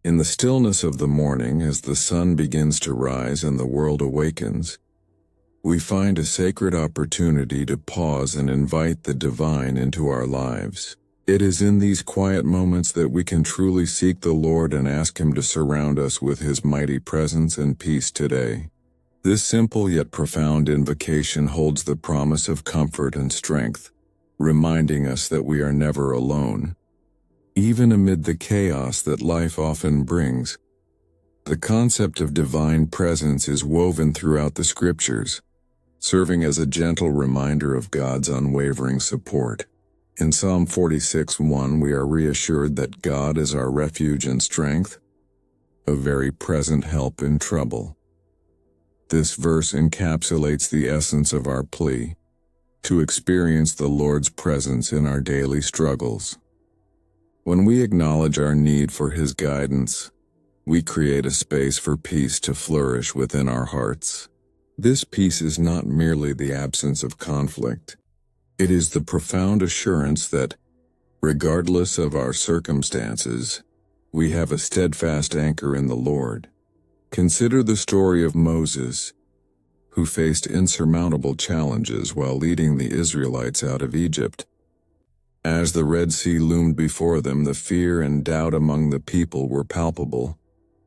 In the stillness of the morning, as the sun begins to rise and the world awakens, we find a sacred opportunity to pause and invite the divine into our lives. It is in these quiet moments that we can truly seek the Lord and ask Him to surround us with His mighty presence and peace today. This simple yet profound invocation holds the promise of comfort and strength, reminding us that we are never alone. Even amid the chaos that life often brings, the concept of divine presence is woven throughout the Scriptures, serving as a gentle reminder of God's unwavering support. In Psalm 46:1, we are reassured that God is our refuge and strength, a very present help in trouble. This verse encapsulates the essence of our plea, to experience the Lord's presence in our daily struggles. When we acknowledge our need for His guidance, we create a space for peace to flourish within our hearts. This peace is not merely the absence of conflict. It is the profound assurance that, regardless of our circumstances, we have a steadfast anchor in the Lord. Consider the story of Moses, who faced insurmountable challenges while leading the Israelites out of Egypt. As the Red Sea loomed before them, the fear and doubt among the people were palpable.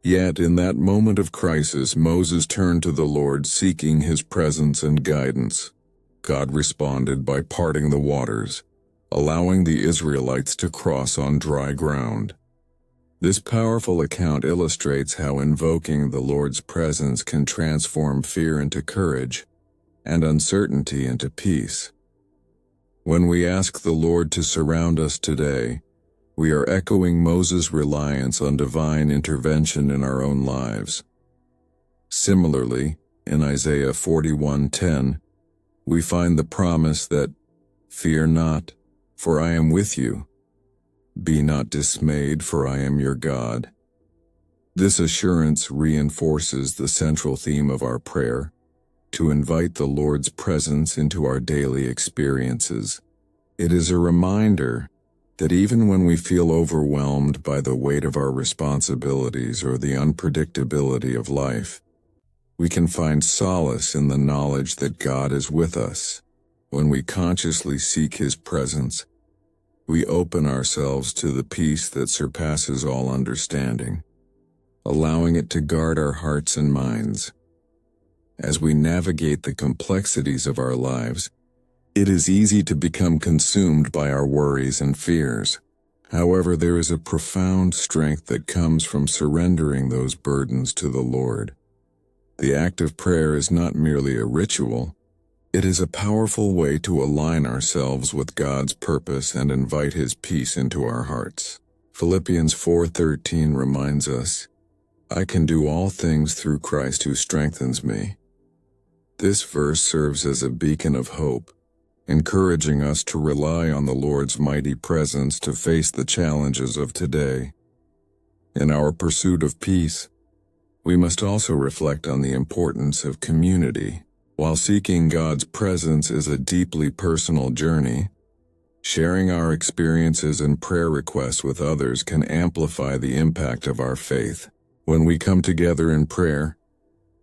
Yet in that moment of crisis, Moses turned to the Lord, seeking His presence and guidance. God responded by parting the waters, allowing the Israelites to cross on dry ground. This powerful account illustrates how invoking the Lord's presence can transform fear into courage and uncertainty into peace. When we ask the Lord to surround us today, we are echoing Moses' reliance on divine intervention in our own lives. Similarly, in Isaiah 41:10, we find the promise that, "Fear not, for I am with you. Be not dismayed, for I am your God." This assurance reinforces the central theme of our prayer, to invite the Lord's presence into our daily experiences. It is a reminder that even when we feel overwhelmed by the weight of our responsibilities or the unpredictability of life, we can find solace in the knowledge that God is with us. When we consciously seek His presence, we open ourselves to the peace that surpasses all understanding, allowing it to guard our hearts and minds. As we navigate the complexities of our lives, it is easy to become consumed by our worries and fears. However, there is a profound strength that comes from surrendering those burdens to the Lord. The act of prayer is not merely a ritual. It is a powerful way to align ourselves with God's purpose and invite His peace into our hearts. Philippians 4:13 reminds us, "I can do all things through Christ who strengthens me." This verse serves as a beacon of hope, encouraging us to rely on the Lord's mighty presence to face the challenges of today. In our pursuit of peace, we must also reflect on the importance of community. While seeking God's presence is a deeply personal journey, sharing our experiences and prayer requests with others can amplify the impact of our faith. When we come together in prayer,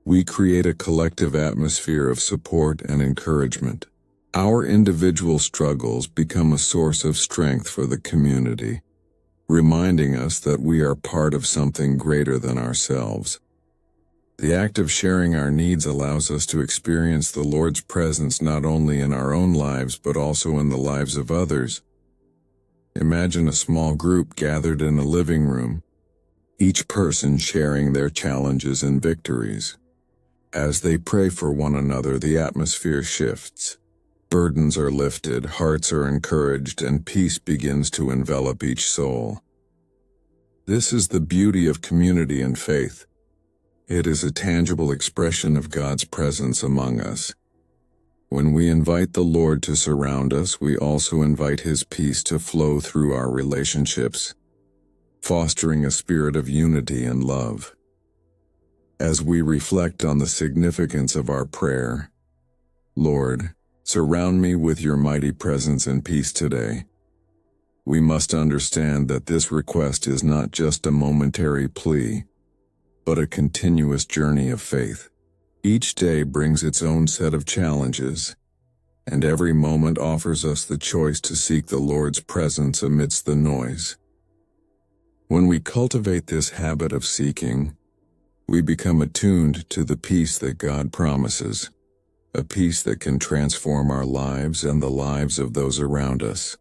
we create a collective atmosphere of support and encouragement. Our individual struggles become a source of strength for the community, reminding us that we are part of something greater than ourselves. The act of sharing our needs allows us to experience the Lord's presence not only in our own lives but also in the lives of others. Imagine a small group gathered in a living room, each person sharing their challenges and victories. As they pray for one another, the atmosphere shifts. Burdens are lifted, hearts are encouraged, and peace begins to envelop each soul. This is the beauty of community and faith. It is a tangible expression of God's presence among us. When we invite the Lord to surround us, we also invite His peace to flow through our relationships, fostering a spirit of unity and love. As we reflect on the significance of our prayer, "Lord, surround me with your mighty presence and peace today," We must understand that this request is not just a momentary plea, but a continuous journey of faith. Each day brings its own set of challenges, and every moment offers us the choice to seek the Lord's presence amidst the noise. When we cultivate this habit of seeking, we become attuned to the peace that God promises, a peace that can transform our lives and the lives of those around us.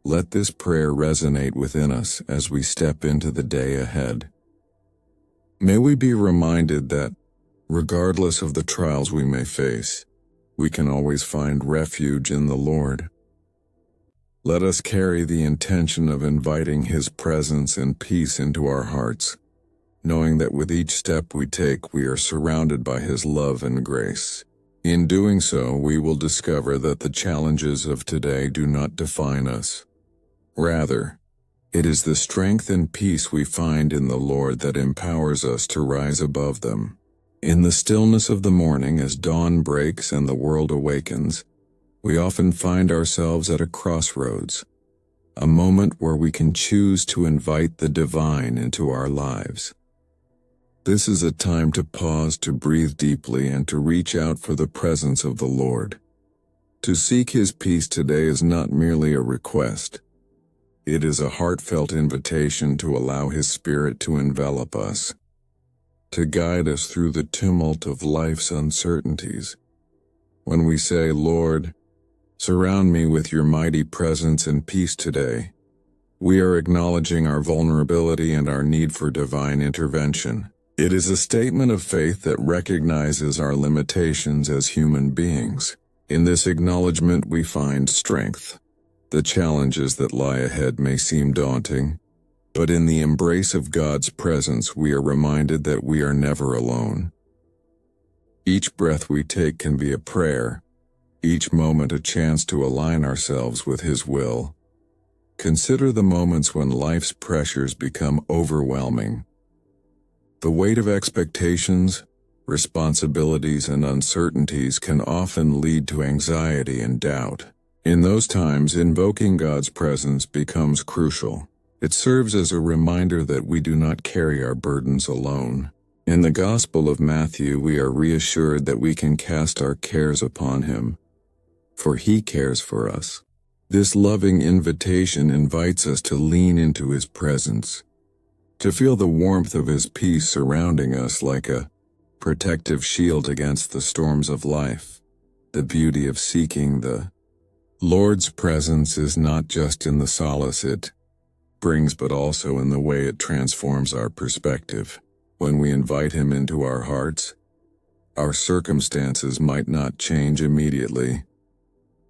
Let this prayer resonate within us as we step into the day ahead. May we be reminded that, regardless of the trials we may face, we can always find refuge in the Lord. Let us carry the intention of inviting His presence and peace into our hearts, knowing that with each step we take, we are surrounded by His love and grace. In doing so, we will discover that the challenges of today do not define us. Rather, it is the strength and peace we find in the Lord that empowers us to rise above them. In the stillness of the morning, as dawn breaks and the world awakens, we often find ourselves at a crossroads, a moment where we can choose to invite the divine into our lives. This is a time to pause, to breathe deeply, and to reach out for the presence of the Lord. To seek His peace today is not merely a request. It is a heartfelt invitation to allow His Spirit to envelop us, to guide us through the tumult of life's uncertainties. When we say, "Lord, surround me with your mighty presence and peace today," we are acknowledging our vulnerability and our need for divine intervention. It is a statement of faith that recognizes our limitations as human beings. In this acknowledgement we find strength. The challenges that lie ahead may seem daunting, but in the embrace of God's presence we are reminded that we are never alone. Each breath we take can be a prayer, each moment a chance to align ourselves with His will. Consider the moments when life's pressures become overwhelming. The weight of expectations, responsibilities, and uncertainties can often lead to anxiety and doubt. In those times, invoking God's presence becomes crucial. It serves as a reminder that we do not carry our burdens alone. In the Gospel of Matthew, we are reassured that we can cast our cares upon Him, for He cares for us. This loving invitation invites us to lean into His presence, to feel the warmth of His peace surrounding us like a protective shield against the storms of life. The beauty of seeking the Lord's presence is not just in the solace it brings, but also in the way it transforms our perspective. When we invite Him into our hearts, our circumstances might not change immediately,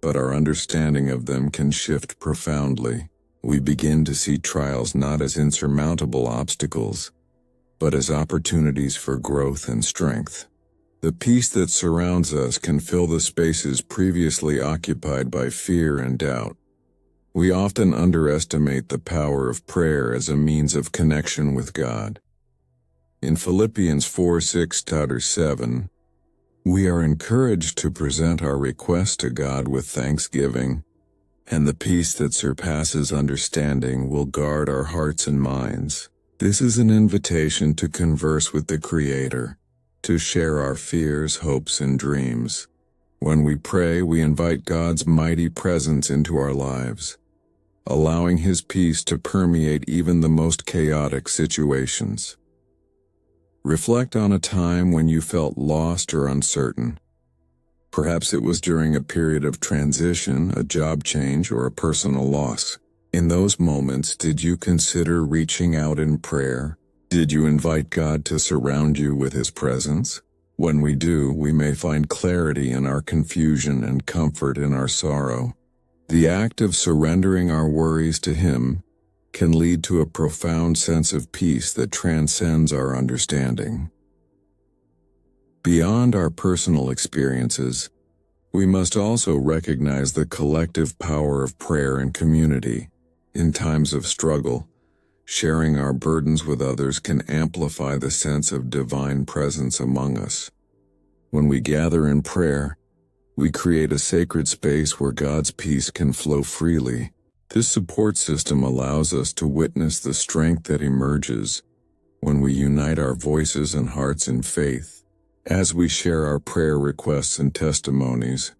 but our understanding of them can shift profoundly. We begin to see trials not as insurmountable obstacles, but as opportunities for growth and strength. The peace that surrounds us can fill the spaces previously occupied by fear and doubt. We often underestimate the power of prayer as a means of connection with God. In Philippians 4:6-7, we are encouraged to present our requests to God with thanksgiving, and the peace that surpasses understanding will guard our hearts and minds. This is an invitation to converse with the Creator, to share our fears, hopes, and dreams. When we pray, we invite God's mighty presence into our lives, allowing His peace to permeate even the most chaotic situations. Reflect on a time when you felt lost or uncertain. Perhaps it was during a period of transition, a job change, or a personal loss. In those moments, did you consider reaching out in prayer? Did you invite God to surround you with His presence? When we do, we may find clarity in our confusion and comfort in our sorrow. The act of surrendering our worries to Him can lead to a profound sense of peace that transcends our understanding. Beyond our personal experiences, we must also recognize the collective power of prayer and community. In times of struggle, sharing our burdens with others can amplify the sense of divine presence among us. When we gather in prayer, we create a sacred space where God's peace can flow freely. This support system allows us to witness the strength that emerges when we unite our voices and hearts in faith. As we share our prayer requests and testimonies,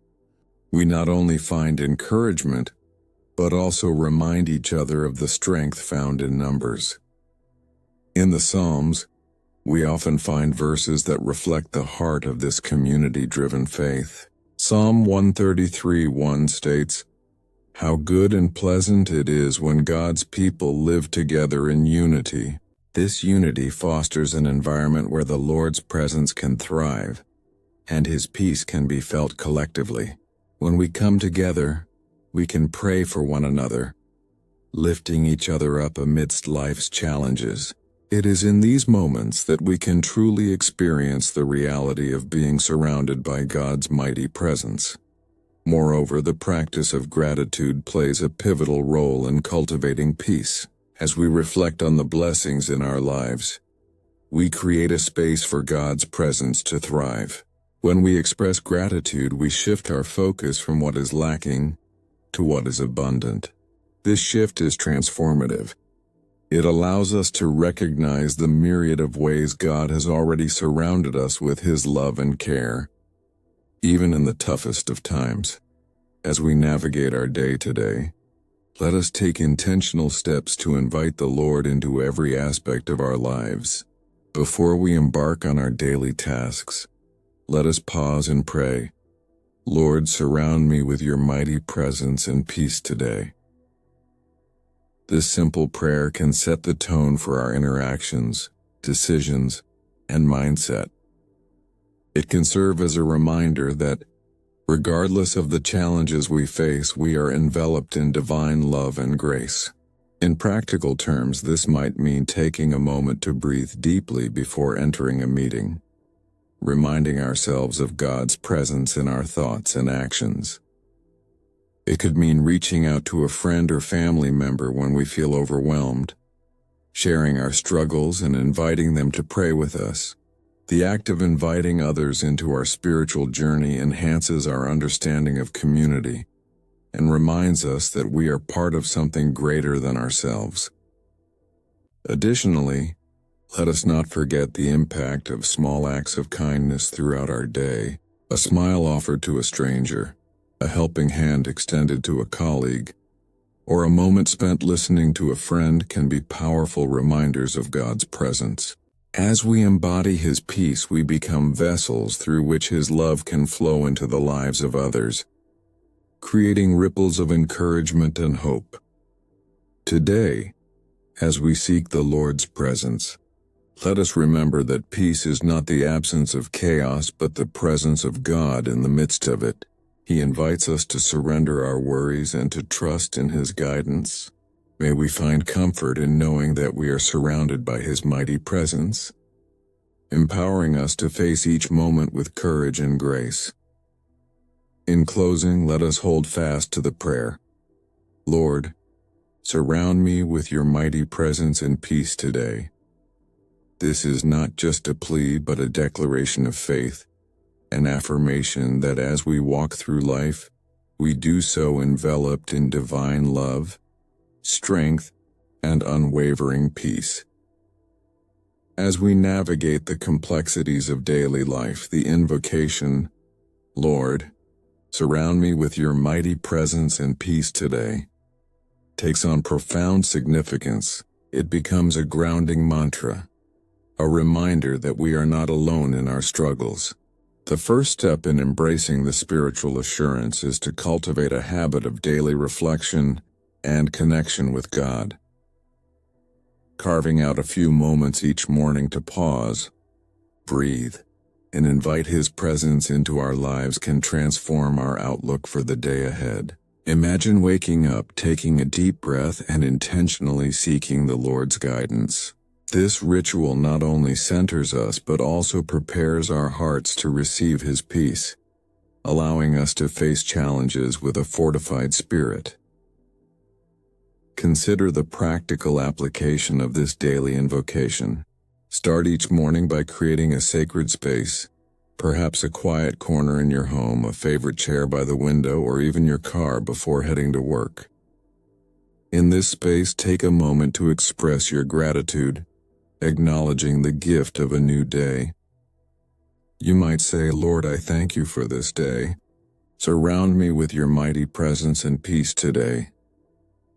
we not only find encouragement, but also remind each other of the strength found in numbers. In the Psalms, we often find verses that reflect the heart of this community-driven faith. Psalm 133:1 states, "How good and pleasant it is when God's people live together in unity." This unity fosters an environment where the Lord's presence can thrive, and His peace can be felt collectively. When we come together, we can pray for one another, lifting each other up amidst life's challenges. It is in these moments that we can truly experience the reality of being surrounded by God's mighty presence. Moreover, the practice of gratitude plays a pivotal role in cultivating peace. As we reflect on the blessings in our lives, we create a space for God's presence to thrive. When we express gratitude, we shift our focus from what is lacking to what is abundant. This shift is transformative. It allows us to recognize the myriad of ways God has already surrounded us with His love and care, even in the toughest of times. As we navigate our day to day, let us take intentional steps to invite the Lord into every aspect of our lives. Before we embark on our daily tasks, let us pause and pray. Lord, surround me with your mighty presence and peace today. This simple prayer can set the tone for our interactions, decisions, and mindset. It can serve as a reminder that, regardless of the challenges we face, we are enveloped in divine love and grace. In practical terms, this might mean taking a moment to breathe deeply before entering a meeting, reminding ourselves of God's presence in our thoughts and actions. It could mean reaching out to a friend or family member when we feel overwhelmed, sharing our struggles and inviting them to pray with us. The act of inviting others into our spiritual journey enhances our understanding of community and reminds us that we are part of something greater than ourselves. Additionally, let us not forget the impact of small acts of kindness throughout our day. A smile offered to a stranger, a helping hand extended to a colleague, or a moment spent listening to a friend can be powerful reminders of God's presence. As we embody His peace, we become vessels through which His love can flow into the lives of others, creating ripples of encouragement and hope. Today, as we seek the Lord's presence, let us remember that peace is not the absence of chaos but the presence of God in the midst of it. He invites us to surrender our worries and to trust in His guidance. May we find comfort in knowing that we are surrounded by His mighty presence, empowering us to face each moment with courage and grace. In closing, let us hold fast to the prayer. Lord, surround me with your mighty presence and peace today. This is not just a plea but a declaration of faith, an affirmation that as we walk through life, we do so enveloped in divine love, strength, and unwavering peace. As we navigate the complexities of daily life, the invocation, Lord, surround me with your mighty presence and peace today, takes on profound significance. It becomes a grounding mantra, a reminder that we are not alone in our struggles. The first step in embracing the spiritual assurance is to cultivate a habit of daily reflection and connection with God. Carving out a few moments each morning to pause, breathe, and invite His presence into our lives can transform our outlook for the day ahead. Imagine waking up, taking a deep breath, and intentionally seeking the Lord's guidance. This ritual not only centers us but also prepares our hearts to receive His peace, allowing us to face challenges with a fortified spirit. Consider the practical application of this daily invocation. Start each morning by creating a sacred space, perhaps a quiet corner in your home, a favorite chair by the window, or even your car before heading to work. In this space, take a moment to express your gratitude, acknowledging the gift of a new day. You might say, Lord, I thank you for this day. Surround me with your mighty presence and peace today.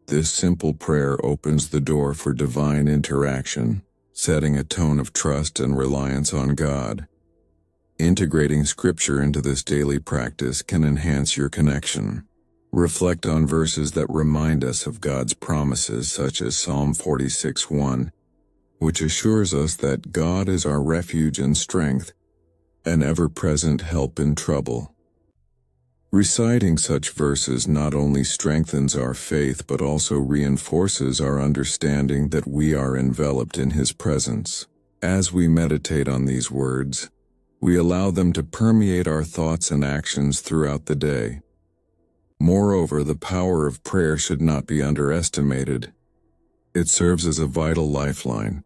This simple prayer opens the door for divine interaction, setting a tone of trust and reliance on God. Integrating Scripture into this daily practice can enhance your connection. Reflect on verses that remind us of God's promises, such as Psalm 46:1, which assures us that God is our refuge and strength, an ever-present help in trouble. Reciting such verses not only strengthens our faith but also reinforces our understanding that we are enveloped in His presence. As we meditate on these words, we allow them to permeate our thoughts and actions throughout the day. Moreover, the power of prayer should not be underestimated. It serves as a vital lifeline,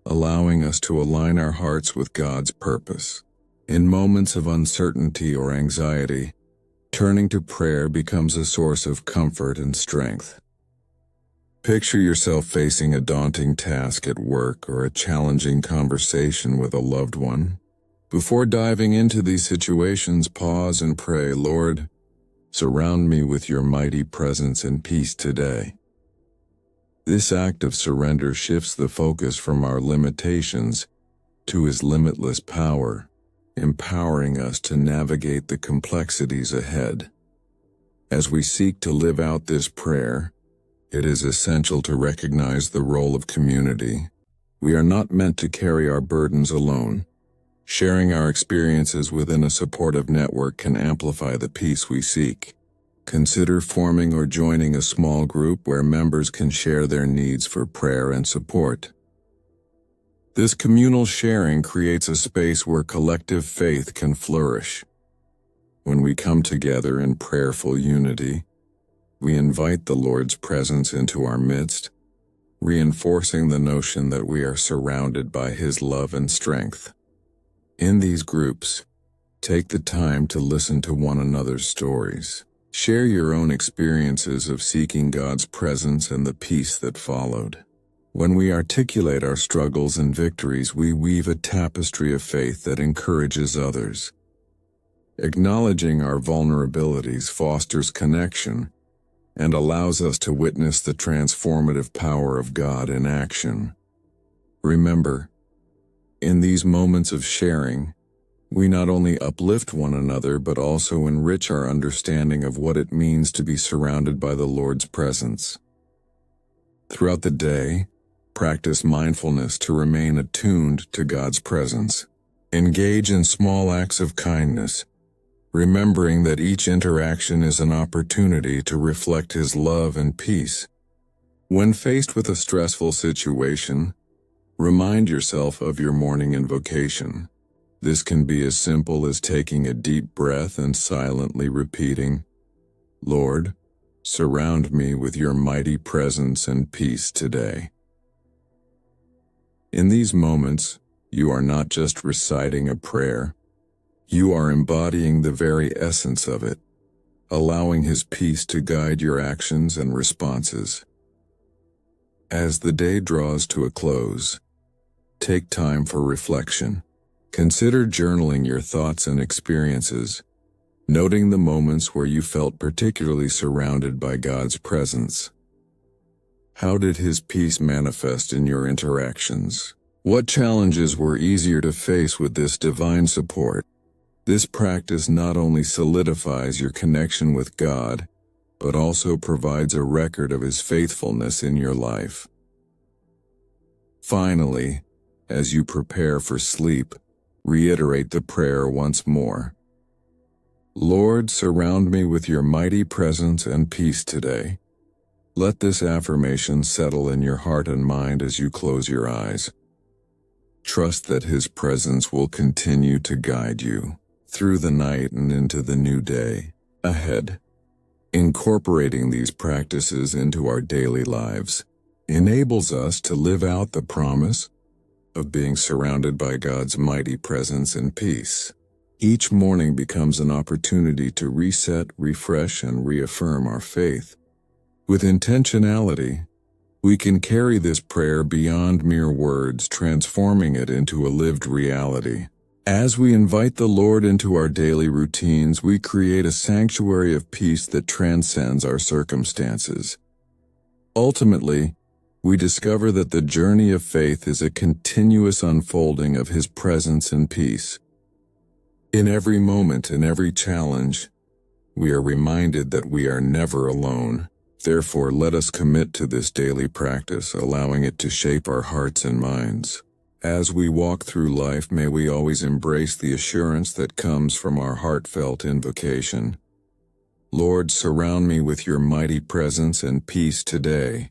allowing us to align our hearts with God's purpose. In moments of uncertainty or anxiety, turning to prayer becomes a source of comfort and strength. Picture yourself facing a daunting task at work or a challenging conversation with a loved one. Before diving into these situations, pause and pray, Lord, surround me with your mighty presence and peace today. This act of surrender shifts the focus from our limitations to His limitless power, empowering us to navigate the complexities ahead. As we seek to live out this prayer, it is essential to recognize the role of community. We are not meant to carry our burdens alone. Sharing our experiences within a supportive network can amplify the peace we seek. Consider forming or joining a small group where members can share their needs for prayer and support. This communal sharing creates a space where collective faith can flourish. When we come together in prayerful unity, we invite the Lord's presence into our midst, reinforcing the notion that we are surrounded by His love and strength. In these groups, take the time to listen to one another's stories. Share your own experiences of seeking God's presence and the peace that followed. When we articulate our struggles and victories, we weave a tapestry of faith that encourages others. Acknowledging our vulnerabilities fosters connection and allows us to witness the transformative power of God in action. Remember, in these moments of sharing, we not only uplift one another but also enrich our understanding of what it means to be surrounded by the Lord's presence. Throughout the day, practice mindfulness to remain attuned to God's presence. Engage in small acts of kindness, remembering that each interaction is an opportunity to reflect His love and peace. When faced with a stressful situation, remind yourself of your morning invocation. This can be as simple as taking a deep breath and silently repeating, Lord, surround me with your mighty presence and peace today. In these moments, you are not just reciting a prayer, you are embodying the very essence of it, allowing His peace to guide your actions and responses. As the day draws to a close, take time for reflection. Consider journaling your thoughts and experiences, noting the moments where you felt particularly surrounded by God's presence. How did His peace manifest in your interactions? What challenges were easier to face with this divine support? This practice not only solidifies your connection with God, but also provides a record of His faithfulness in your life. Finally, as you prepare for sleep, reiterate the prayer once more. Lord, surround me with your mighty presence and peace today. Let this affirmation settle in your heart and mind as you close your eyes. Trust that His presence will continue to guide you through the night and into the new day ahead. Incorporating these practices into our daily lives enables us to live out the promise of being surrounded by God's mighty presence and peace. Each morning becomes an opportunity to reset, refresh, and reaffirm our faith, With intentionality, we can carry this prayer beyond mere words, transforming it into a lived reality. As we invite the Lord into our daily routines, we create a sanctuary of peace that transcends our circumstances. Ultimately, we discover that the journey of faith is a continuous unfolding of His presence and peace. In every moment, in every challenge, we are reminded that we are never alone. Therefore, let us commit to this daily practice, allowing it to shape our hearts and minds. As we walk through life, may we always embrace the assurance that comes from our heartfelt invocation. Lord, surround me with your mighty presence and peace today.